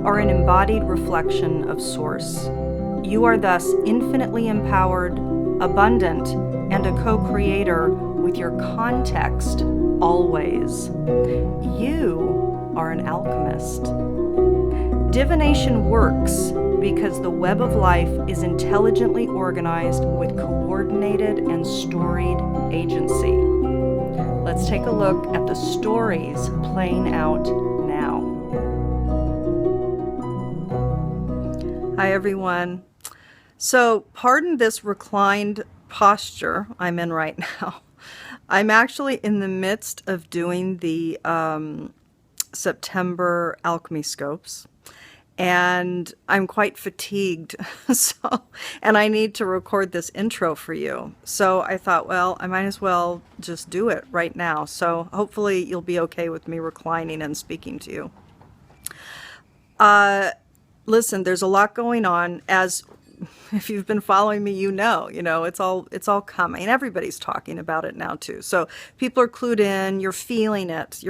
You are an embodied reflection of Source. You are thus infinitely empowered, abundant, and a co-creator with your context always. You are an alchemist. Divination works because the web of life is intelligently organized with coordinated and storied agency. Let's take a look at the stories playing out now. Hi everyone. So pardon this reclined posture I'm in right now. I'm actually in the midst of doing the September Alchemy Scopes, and I'm quite fatigued, and I need to record this intro for you. So I thought, well, I might as well just do it right now. So hopefully you'll be okay with me reclining and speaking to you. Listen, there's a lot going on. As if you've been following me, you know, it's all coming. Everybody's talking about it now too. So people are clued in, you're feeling it,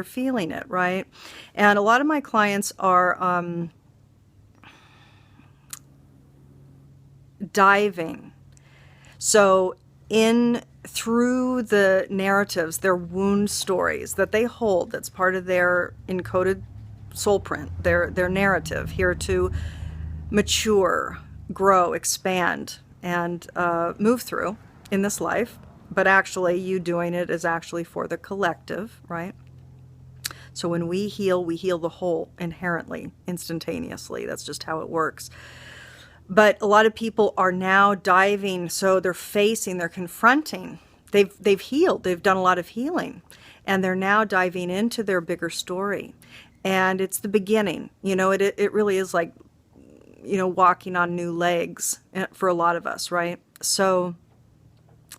right? And a lot of my clients are diving. So through the narratives, their wound stories that they hold, that's part of their encoded soul print, their narrative here to mature, grow, expand, and move through in this life. But actually, you doing it is actually for the collective, right? So when we heal the whole inherently, instantaneously. That's just how it works. But a lot of people are now diving, so they're confronting. They've healed. They've done a lot of healing, and they're now diving into their bigger story. And it's the beginning. It really is like, walking on new legs for a lot of us, right? So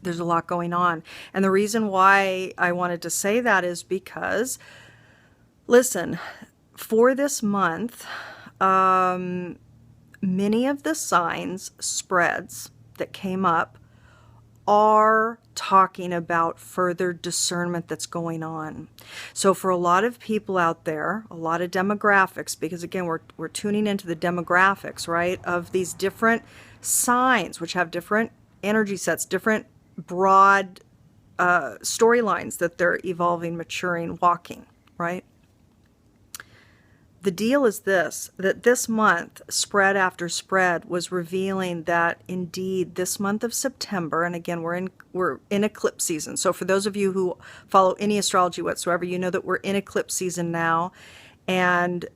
there's a lot going on. And the reason why I wanted to say that is because, listen, for this month, many of the signs, spreads that came up are talking about further discernment that's going on. So for a lot of people out there, a lot of demographics, because again, we're tuning into the demographics, right, of these different signs, which have different energy sets, different broad storylines that they're evolving, maturing, walking, right? The deal is that this month, spread after spread, was revealing that indeed this month of September, and again, we're in eclipse season. So for those of you who follow any astrology whatsoever, you know that we're in eclipse season now, and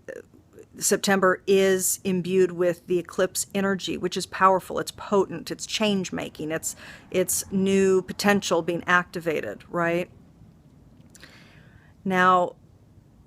September is imbued with the eclipse energy, which is powerful, it's potent, it's change making, it's new potential being activated, right? Now,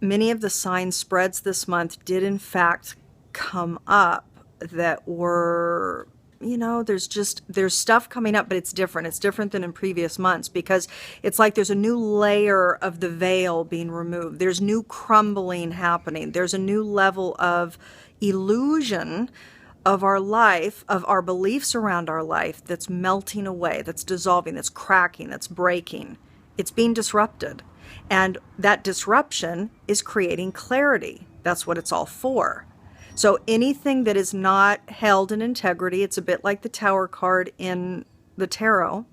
many of the sign spreads this month did in fact come up that were, there's stuff coming up, but it's different. It's different than in previous months because it's like there's a new layer of the veil being removed. There's new crumbling happening. There's a new level of illusion of our life, of our beliefs around our life that's melting away, that's dissolving, that's cracking, that's breaking. It's being disrupted. And that disruption is creating clarity. That's what it's all for. So anything that is not held in integrity, it's a bit like the Tower card in the tarot,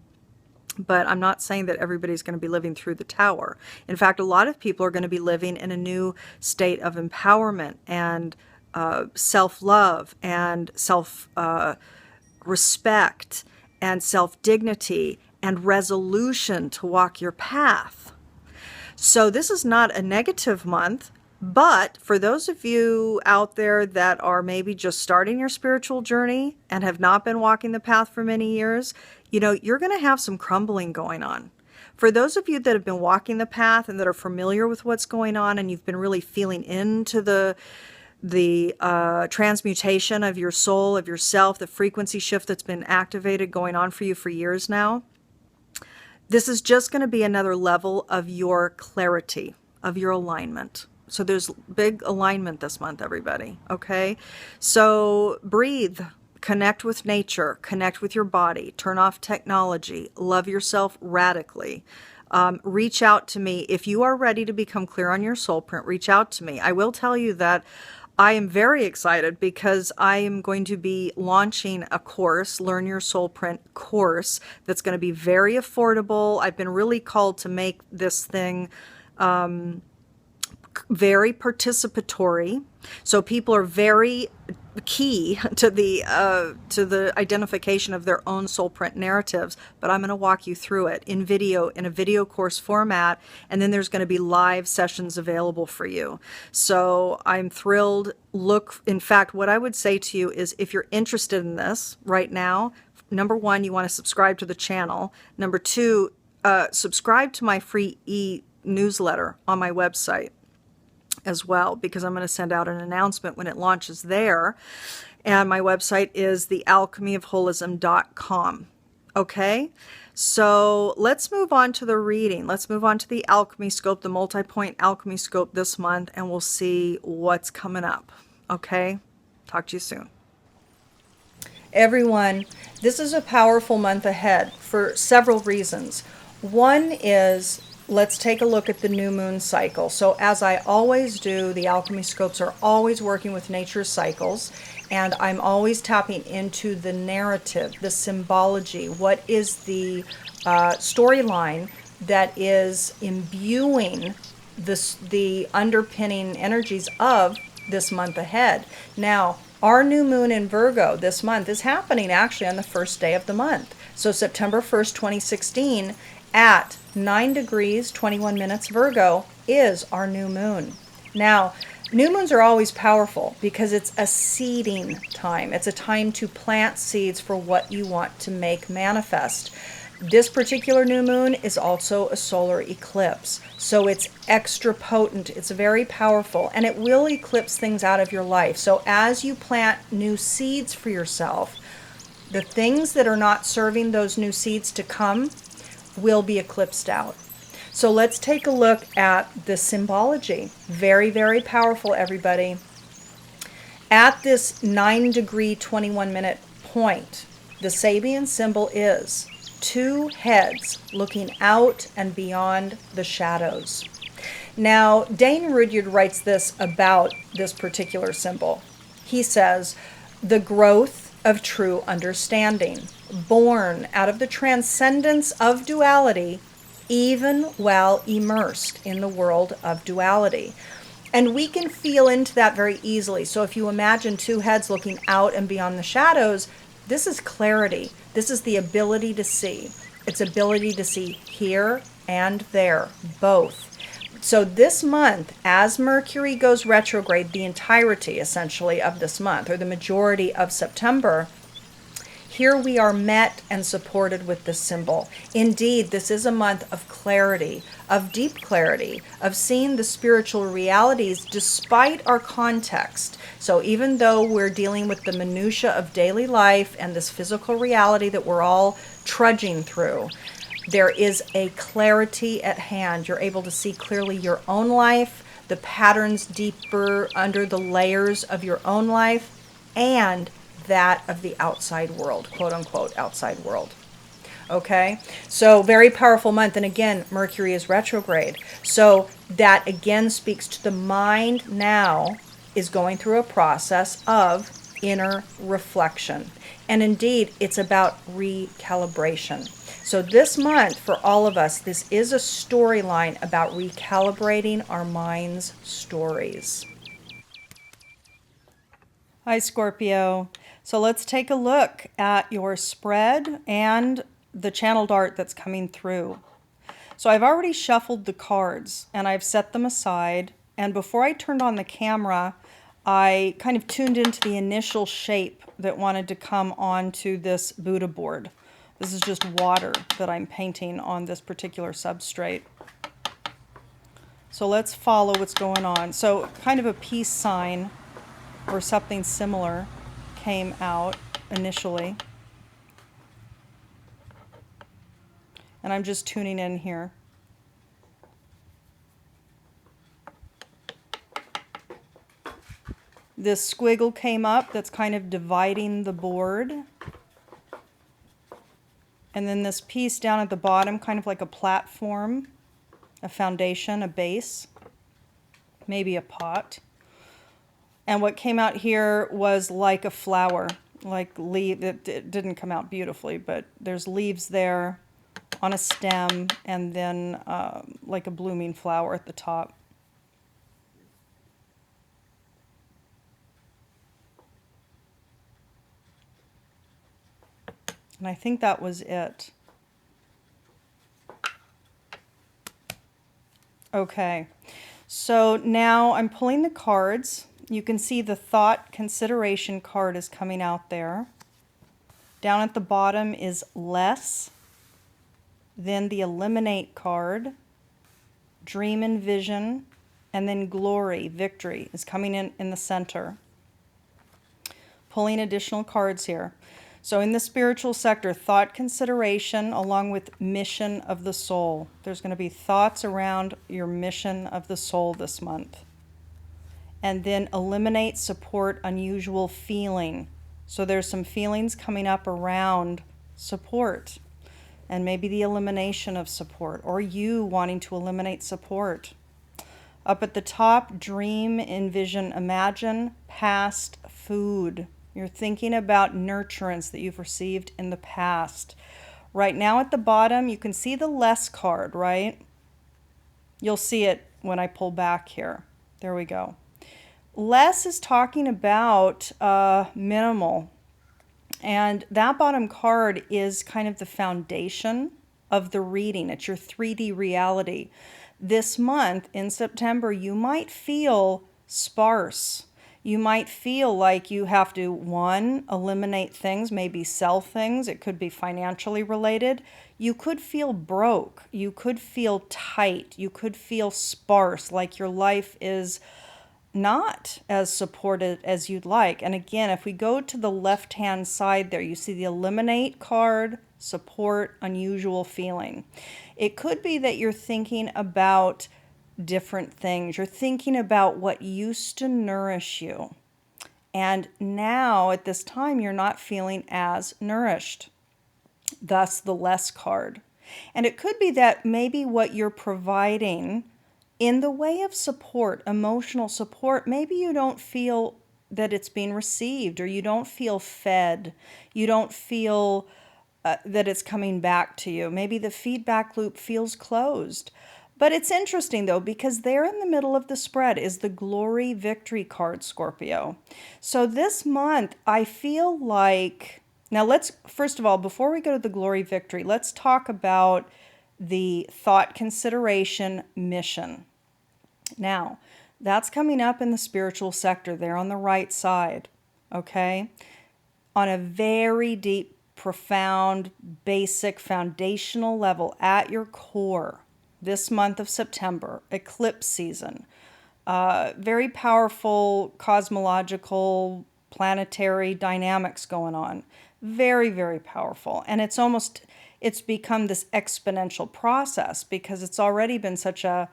but I'm not saying that everybody's going to be living through the Tower. In fact, a lot of people are going to be living in a new state of empowerment and self-love and self-respect and self-dignity and resolution to walk your path. So this is not a negative month, but for those of you out there that are maybe just starting your spiritual journey and have not been walking the path for many years, you're going to have some crumbling going on. For those of you that have been walking the path and that are familiar with what's going on and you've been really feeling into the transmutation of your soul, of yourself, the frequency shift that's been activated going on for you for years now, this is just going to be another level of your clarity, of your alignment. So there's big alignment this month, everybody, okay? So breathe, connect with nature, connect with your body, turn off technology, love yourself radically. Reach out to me. If you are ready to become clear on your soul print, reach out to me. I will tell you that I am very excited because I am going to be launching a course, Learn Your Soul Print course, that's going to be very affordable. I've been really called to make this thing very participatory. So people are very key to the identification of their own soul print narratives, but I'm going to walk you through it in video, in a video course format, and then there's going to be live sessions available for you. So I'm thrilled. Look, in fact, what I would say to you is, if you're interested in this right now, number one, you want to subscribe to the channel. Number two, subscribe to my free e-newsletter on my website as well, because I'm going to send out an announcement when it launches there. And my website is thealchemyofholism.com. Okay, so let's move on to the reading. Let's move on to the Alchemy Scope, the multi-point Alchemy Scope this month, and we'll see what's coming up. Okay, talk to you soon. Everyone, this is a powerful month ahead for several reasons. One is, let's take a look at the new moon cycle. So as I always do, the Alchemy Scopes are always working with nature's cycles, and I'm always tapping into the narrative, the symbology. What is the storyline that is imbuing the underpinning energies of this month ahead? Now, our new moon in Virgo this month is happening actually on the first day of the month. So September 1st, 2016, at 9 degrees, 21 minutes Virgo is our new moon. Now, new moons are always powerful because it's a seeding time. It's a time to plant seeds for what you want to make manifest. This particular new moon is also a solar eclipse, so it's extra potent. It's very powerful, and it will eclipse things out of your life. So as you plant new seeds for yourself, the things that are not serving those new seeds to come will be eclipsed out. So let's take a look at the symbology. Very, very powerful, everybody. At this 9 degree, 21 minute point, the Sabian symbol is two heads looking out and beyond the shadows. Now, Dane Rudyard writes this about this particular symbol. He says, the growth of true understanding, born out of the transcendence of duality, even while immersed in the world of duality. And we can feel into that very easily. So if you imagine two heads looking out and beyond the shadows, this is clarity. This is the ability to see. It's ability to see here and there, both. So this month, as Mercury goes retrograde, the entirety essentially of this month, or the majority of September, here we are met and supported with this symbol. Indeed, this is a month of clarity, of deep clarity, of seeing the spiritual realities despite our context. So even though we're dealing with the minutia of daily life and this physical reality that we're all trudging through, there is a clarity at hand. You're able to see clearly your own life, the patterns deeper under the layers of your own life, and that of the outside world, quote unquote, outside world. Okay, so very powerful month. And again, Mercury is retrograde. So that again speaks to the mind now is going through a process of inner reflection. And indeed, it's about recalibration. So this month, for all of us, this is a storyline about recalibrating our mind's stories. Hi, Scorpio. So let's take a look at your spread and the channeled art that's coming through. So I've already shuffled the cards and I've set them aside. And before I turned on the camera, I kind of tuned into the initial shape that wanted to come onto this Buddha board. This is just water that I'm painting on this particular substrate. So let's follow what's going on. So kind of a peace sign or something similar came out initially. And I'm just tuning in here. This squiggle came up that's kind of dividing the board. And then this piece down at the bottom, kind of like a platform, a foundation, a base, maybe a pot. And what came out here was like a flower, like leaf. It didn't come out beautifully, but there's leaves there on a stem, and then like a blooming flower at the top. And I think that was it. Okay, so now I'm pulling the cards. You can see the thought consideration card is coming out there. Down at the bottom is less. Then the eliminate card, dream and vision, and then glory, victory, is coming in the center. Pulling additional cards here. So in the spiritual sector, thought consideration along with mission of the soul. There's going to be thoughts around your mission of the soul this month. And then eliminate, support, unusual feeling. So there's some feelings coming up around support, and maybe the elimination of support, or you wanting to eliminate support. Up at the top, dream, envision, imagine, past, food. You're thinking about nurturance that you've received in the past. Right now at the bottom, you can see the less card, right? You'll see it when I pull back here. There we go. Less is talking about minimal. And that bottom card is kind of the foundation of the reading. It's your 3D reality. This month in September, you might feel sparse. You might feel like you have to, one, eliminate things, maybe sell things. It could be financially related. You could feel broke. You could feel tight. You could feel sparse, like your life is not as supported as you'd like. And again, if we go to the left-hand side there, you see the eliminate card, support, unusual feeling. It could be that you're thinking about different things. You're thinking about what used to nourish you. And now at this time, you're not feeling as nourished. Thus the less card. And it could be that maybe what you're providing in the way of support, emotional support, maybe you don't feel that it's being received, or you don't feel fed. You don't feel that it's coming back to you. Maybe the feedback loop feels closed. But it's interesting, though, because there in the middle of the spread is the glory victory card, Scorpio. So this month, I feel like... Now, let's, first of all, before we go to the glory victory, let's talk about the thought consideration mission. Now, that's coming up in the spiritual sector there on the right side, okay? On a very deep, profound, basic, foundational level at your core. This month of September, eclipse season, very powerful cosmological, planetary dynamics going on. Very, very powerful. And it's become this exponential process because it's already been such a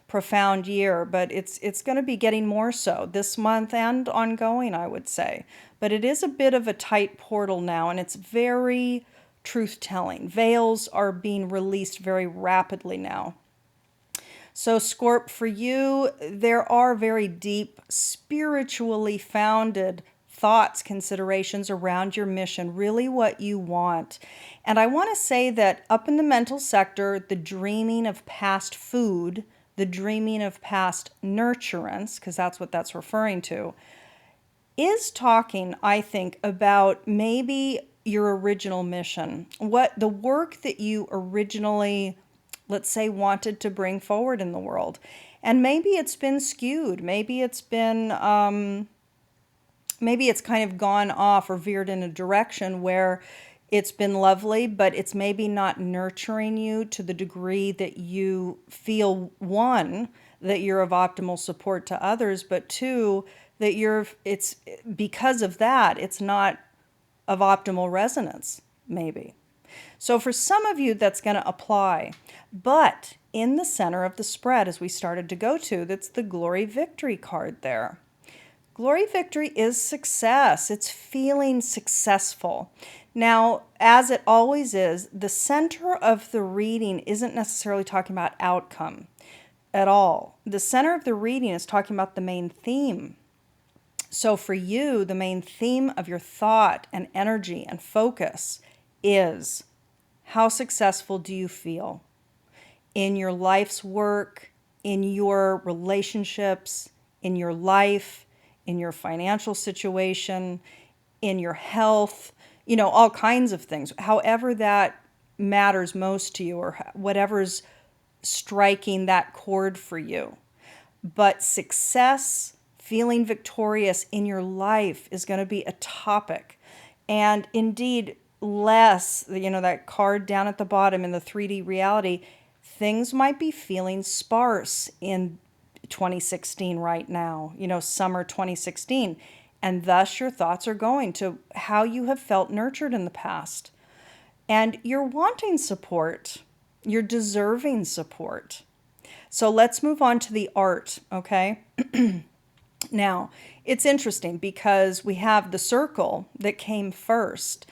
profound year, but it's going to be getting more so this month and ongoing, I would say. But it is a bit of a tight portal now, and it's very truth-telling. Veils are being released very rapidly now. So Scorp, for you, there are very deep, spiritually founded thoughts, considerations around your mission, really what you want. And I want to say that up in the mental sector, the dreaming of past food, the dreaming of past nurturance, because that's what that's referring to, is talking, I think, about maybe your original mission, what the work that you originally, let's say, wanted to bring forward in the world. And maybe it's been skewed. Maybe it's been, maybe it's kind of gone off or veered in a direction where it's been lovely, but it's maybe not nurturing you to the degree that you feel, one, that you're of optimal support to others, but two, that it's because of that, it's not of optimal resonance, maybe. So for some of you, that's going to apply. But in the center of the spread, as we started to go to, that's the glory victory card there. Glory victory is success. It's feeling successful. Now, as it always is, the center of the reading isn't necessarily talking about outcome at all. The center of the reading is talking about the main theme. So for you, the main theme of your thought and energy and focus is, how successful do you feel in your life's work, in your relationships, in your life, in your financial situation, in your health, all kinds of things, however that matters most to you, or whatever's striking that chord for you. But success, feeling victorious in your life is going to be a topic. And indeed, less, that card down at the bottom in the 3D reality, things might be feeling sparse in 2016 right now, summer 2016. And thus your thoughts are going to how you have felt nurtured in the past. And you're wanting support. You're deserving support. So let's move on to the art, okay? Now, it's interesting because we have the circle that came first.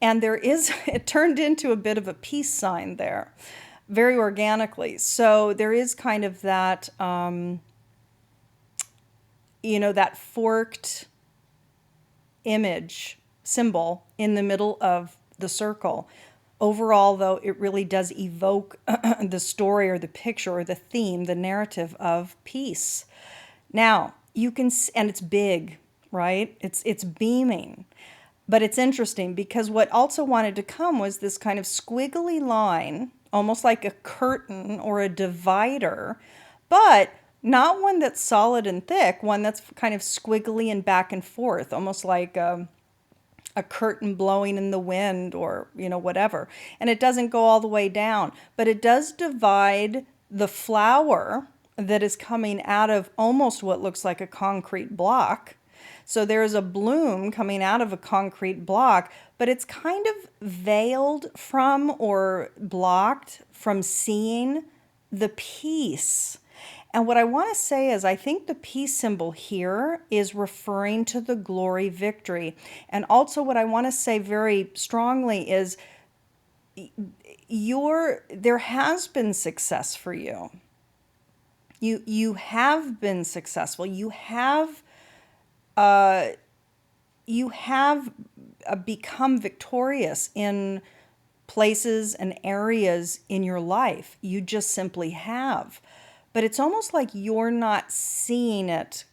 And it turned into a bit of a peace sign there, very organically. So there is kind of that, that forked image symbol in the middle of the circle. Overall, though, it really does evoke the story or the picture or the theme, the narrative of peace. Now, you can, and it's big, right? It's beaming. But it's interesting because what also wanted to come was this kind of squiggly line, almost like a curtain or a divider, but not one that's solid and thick, one that's kind of squiggly and back and forth, almost like a curtain blowing in the wind or, whatever. And it doesn't go all the way down, but it does divide the flower that is coming out of almost what looks like a concrete block. So there's a bloom coming out of a concrete block, but it's kind of veiled from or blocked from seeing the peace. And what I want to say is I think the peace symbol here is referring to the glory victory. And also what I want to say very strongly is there has been success for you. You have been successful. You have become victorious in places and areas in your life. You just simply have. But it's almost like you're not seeing it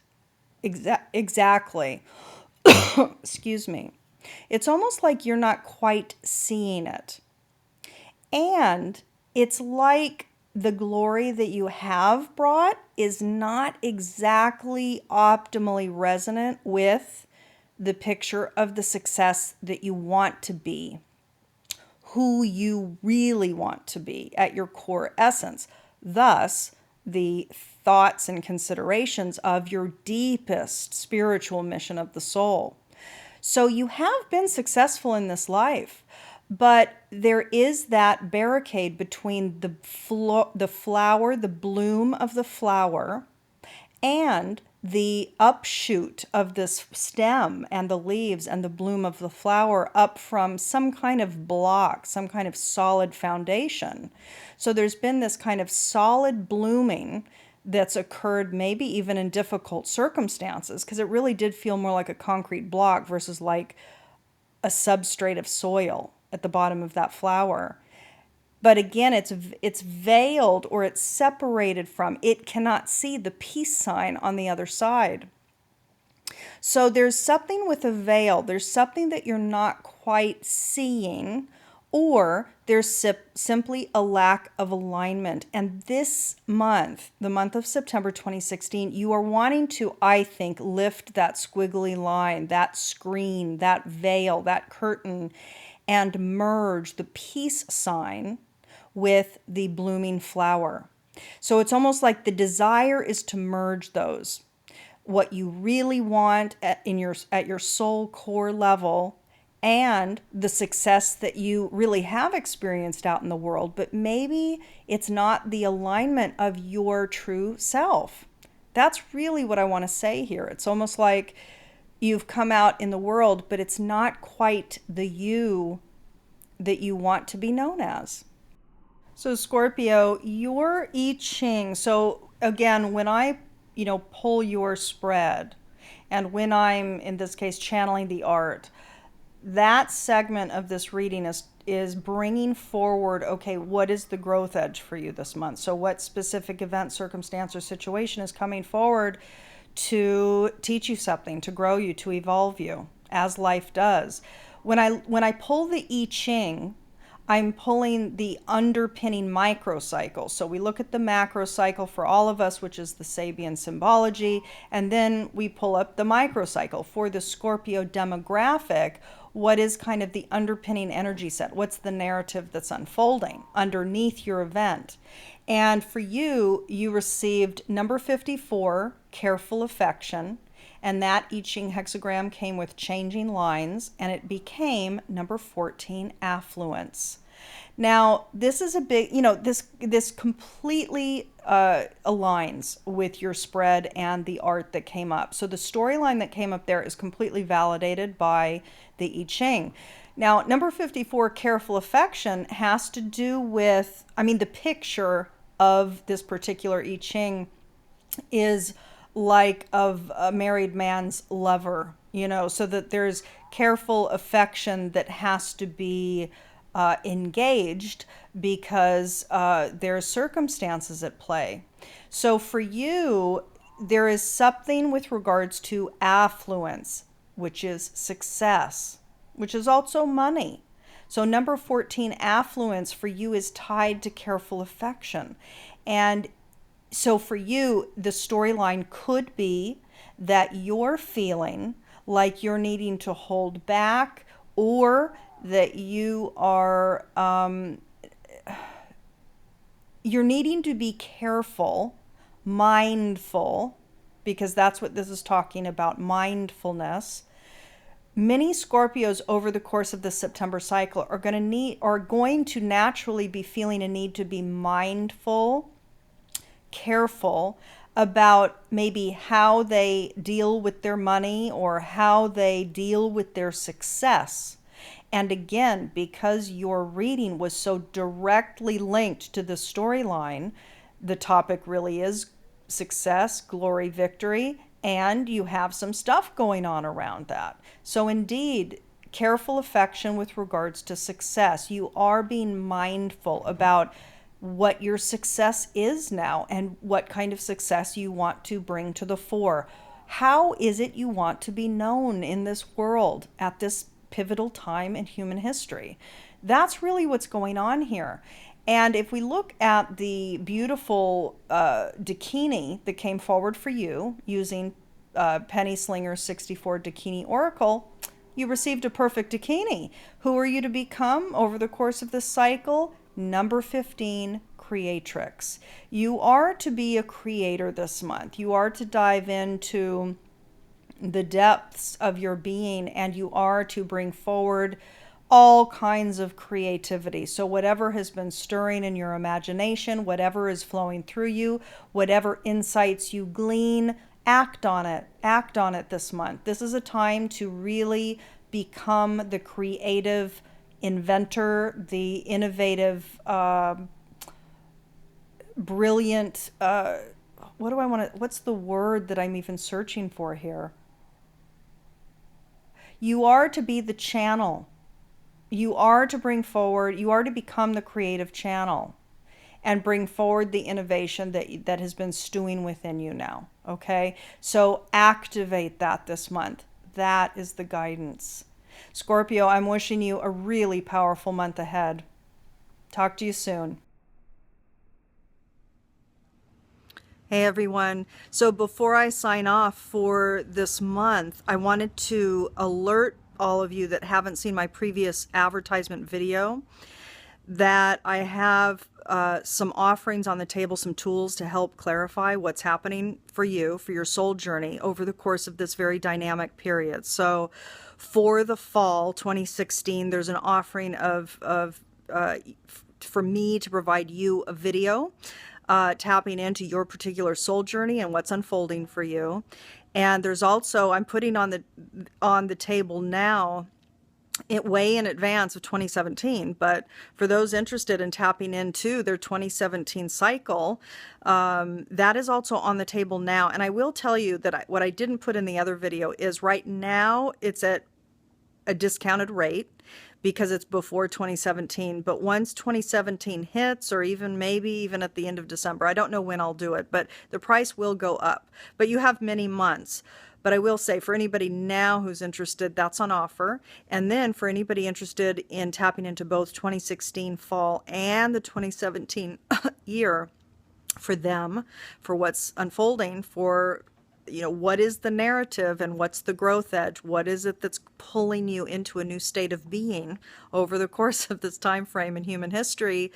exactly. Excuse me. It's almost like you're not quite seeing it. And it's like the glory that you have brought is not exactly optimally resonant with the picture of the success that you want to be, who you really want to be at your core essence. Thus, the thoughts and considerations of your deepest spiritual mission of the soul. So you have been successful in this life, but there is that barricade between the flower, the bloom of the flower, and the upshoot of this stem and the leaves and the bloom of the flower up from some kind of block, some kind of solid foundation. So there's been this kind of solid blooming that's occurred maybe even in difficult circumstances, because it really did feel more like a concrete block versus like a substrate of soil at the bottom of that flower. But again, it's veiled or it's separated from, it cannot see the peace sign on the other side. So there's something with a veil. There's something that you're not quite seeing, or there's simply a lack of alignment. And this month, the month of September 2016, you are wanting to, I think, lift that squiggly line, that screen, that veil, that curtain, and merge the peace sign with the blooming flower. So it's almost like the desire is to merge those. What you really want at your soul core level, and the success that you really have experienced out in the world, but maybe it's not the alignment of your true self. That's really what I want to say here. It's almost like you've come out in the world, but it's not quite the you that you want to be known as. So Scorpio, your I Ching. So again, when I, pull your spread, And when I'm, in this case, channeling the art, that segment of this reading is bringing forward, okay, what is the growth edge for you this month? So what specific event, circumstance, or situation is coming forward to teach you something, to grow you, to evolve you, as life does. When I pull the I Ching, I'm pulling the underpinning microcycle. So we look at the macrocycle for all of us, which is the Sabian symbology, and then we pull up the microcycle for the Scorpio demographic. What is kind of the underpinning energy set? What's the narrative that's unfolding underneath your event? And for you, you received number 54, careful affection. And that I Ching hexagram came with changing lines, and it became number 14, affluence. Now, this is a big, this completely aligns with your spread and the art that came up. So the storyline that came up there is completely validated by the I Ching. Now, number 54, careful affection, has to do with, the picture of this particular I Ching is like of a married man's lover, so that there's careful affection that has to be engaged because there's circumstances at play. So for you, there is something with regards to affluence, which is success, which is also money. So number 14, affluence, for you is tied to careful affection. And so for you, the storyline could be that you're feeling like you're needing to hold back, or that you are, you're needing to be careful, mindful, because that's what this is talking about, mindfulness. Many Scorpios over the course of the September cycle are going to naturally be feeling a need to be mindful, careful about maybe how they deal with their money or how they deal with their success. And again, because your reading was so directly linked to the storyline, the topic really is success, glory, victory, and you have some stuff going on around that. So indeed, careful affection with regards to success. You are being mindful about what your success is now and what kind of success you want to bring to the fore. How is it you want to be known in this world at this pivotal time in human history? That's really what's going on here. And if we look at the beautiful Dakini that came forward for you using Penny Slinger's 64 Dakini Oracle, you received a perfect Dakini. Who are you to become over the course of this cycle? Number 15, creatrix. You are to be a creator this month. You are to dive into the depths of your being, and you are to bring forward all kinds of creativity. So whatever has been stirring in your imagination, whatever is flowing through you, whatever insights you glean, act on it. Act on it this month. This is a time to really become the creative inventor, the innovative, brilliant, what's the word that I'm even searching for here? You are to be the channel. You are to bring forward, you are to become the creative channel and bring forward the innovation that has been stewing within you now, okay? So activate that this month. That is the guidance. Scorpio, I'm wishing you a really powerful month ahead. Talk to you soon. Hey everyone. So before I sign off for this month, I wanted to alert all of you that haven't seen my previous advertisement video that I have some offerings on the table, some tools to help clarify what's happening for you, for your soul journey over the course of this very dynamic period. So for the fall 2016, there's an offering for me to provide you a video tapping into your particular soul journey and what's unfolding for you. And there's also, I'm putting on the table now way in advance of 2017. But for those interested in tapping into their 2017 cycle, that is also on the table now. And I will tell you that what I didn't put in the other video is right now it's at a discounted rate because it's before 2017. But once 2017 hits, or even maybe even at the end of December, I don't know when I'll do it, but the price will go up. But you have many months. But I will say, for anybody now who's interested, that's on offer. And then for anybody interested in tapping into both 2016 fall and the 2017 year, for them, for what's unfolding, for, you know, what is the narrative and what's the growth edge? What is it that's pulling you into a new state of being over the course of this time frame in human history?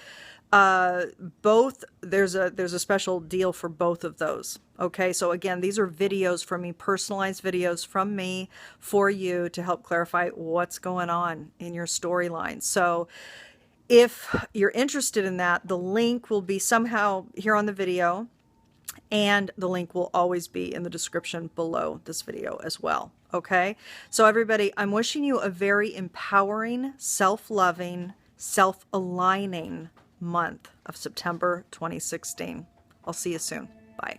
Both, there's a special deal for both of those. Okay, so again, these are videos from me, personalized videos from me for you to help clarify what's going on in your storyline. So if you're interested in that, the link will be somehow here on the video, and the link will always be in the description below this video as well. Okay, so everybody, I'm wishing you a very empowering, self-loving, self-aligning month of September 2016. I'll see you soon. Bye.